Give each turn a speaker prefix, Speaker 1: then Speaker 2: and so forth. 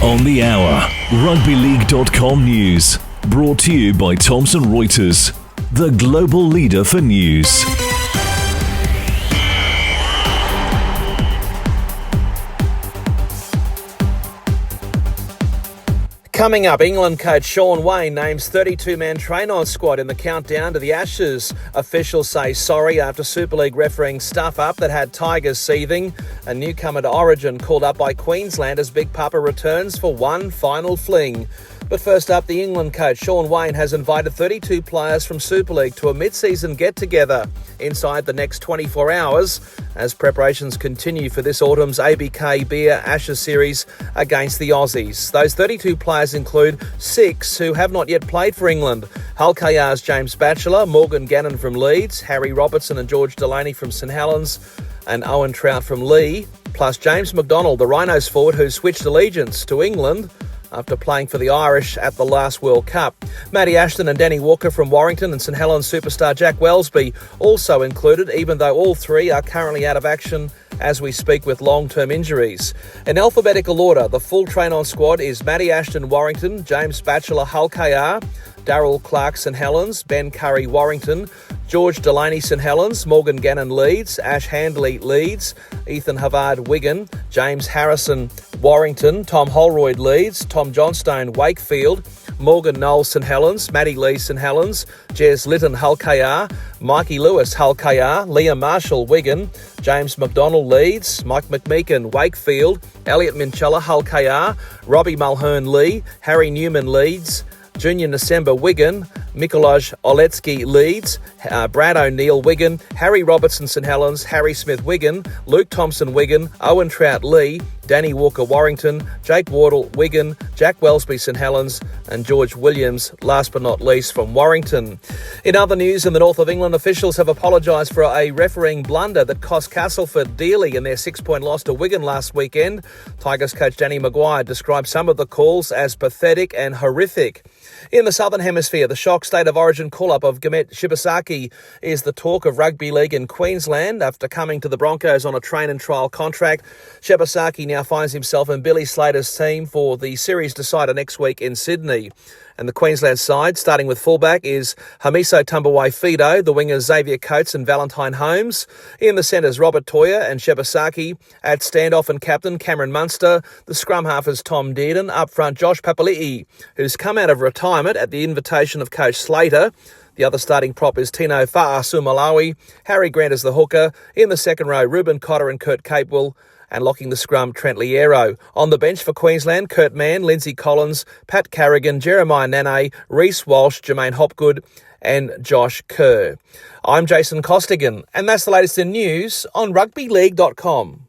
Speaker 1: On the hour, rugbyleague.com news. Brought to you by Thomson Reuters, the global leader for news.
Speaker 2: Coming up, England coach Wane names 32-man train-on squad in the countdown to the Ashes. Officials say sorry after Super League refereeing stuff up that had Tigers seething. A newcomer to Origin called up by Queensland as Big Papa returns for one final fling. But first up, the England coach Wane has invited 32 players from Super League to a mid-season get-together inside the next 24 hours as preparations continue for this autumn's ABK Beer Ashes series against the Aussies. Those 32 players include 6 who have not yet played for England. Hull KR's James Batchelor, Morgan Gannon from Leeds, Harry Robertson and George Delaney from St Helens, and Owen Trout from Lee, plus James McDonald, the Rhinos forward who switched allegiance to England after playing for the Irish at the last World Cup. Matty Ashton and Danny Walker from Warrington and St Helens superstar Jack Wellesby also included, even though all three are currently out of action as we speak with long-term injuries. In alphabetical order, the full train-on squad is Matty Ashton Warrington, James Batchelor Hull KR, Darryl Clark St Helens, Ben Curry Warrington, George Delaney St Helens, Morgan Gannon Leeds, Ash Handley Leeds, Ethan Havard Wigan, James Harrison Warrington, Tom Holroyd Leeds, Tom Johnstone Wakefield, Morgan Knowles St Helens, Matty Lee St Helens, Jez Litton Hull KR, Mikey Lewis Hull KR, Liam Marshall Wigan, James McDonald Leeds, Mike McMeekin Wakefield, Elliot Minchella Hull KR, Robbie Mulhern Lee, Harry Newman Leeds, Junior December Wigan, Mikolaj Oletsky Leeds, Brad O'Neill Wigan, Harry Robertson St Helens, Harry Smith Wigan, Luke Thompson Wigan, Owen Trout Lee, Danny Walker Warrington, Jake Wardle Wigan, Jack Wellesby St Helens and George Williams, last but not least, from Warrington. In other news, in the north of England, officials have apologised for a refereeing blunder that cost Castleford dearly in their 6-point loss to Wigan last weekend. Tigers coach Danny Maguire described some of the calls as pathetic and horrific. In the Southern Hemisphere, the shock State of Origin call-up of Gamet Shibasaki is the talk of rugby league in Queensland. After coming to the Broncos on a train and trial contract, Shibasaki now finds himself in Billy Slater's team for the series decider next week in Sydney. And the Queensland side, starting with fullback, is Hamiso Tumbawai-Fido, the wingers Xavier Coates and Valentine Holmes. In the centres, Robert Toya and Shibasaki. At standoff and captain, Cameron Munster. The scrum half is Tom Dearden. Up front, Josh Papali'i, who's come out of retirement at the invitation of Coach Slater. The other starting prop is Tino Fa'asu-Malawi. Harry Grant is the hooker. In the second row, Ruben Cotter and Kurt Capewell. And locking the scrum, Trent Liero. On the bench for Queensland, Kurt Mann, Lindsay Collins, Pat Carrigan, Jeremiah Nane, Reece Walsh, Jermaine Hopgood and Josh Kerr. I'm Jason Costigan, and that's the latest in news on rugbyleague.com.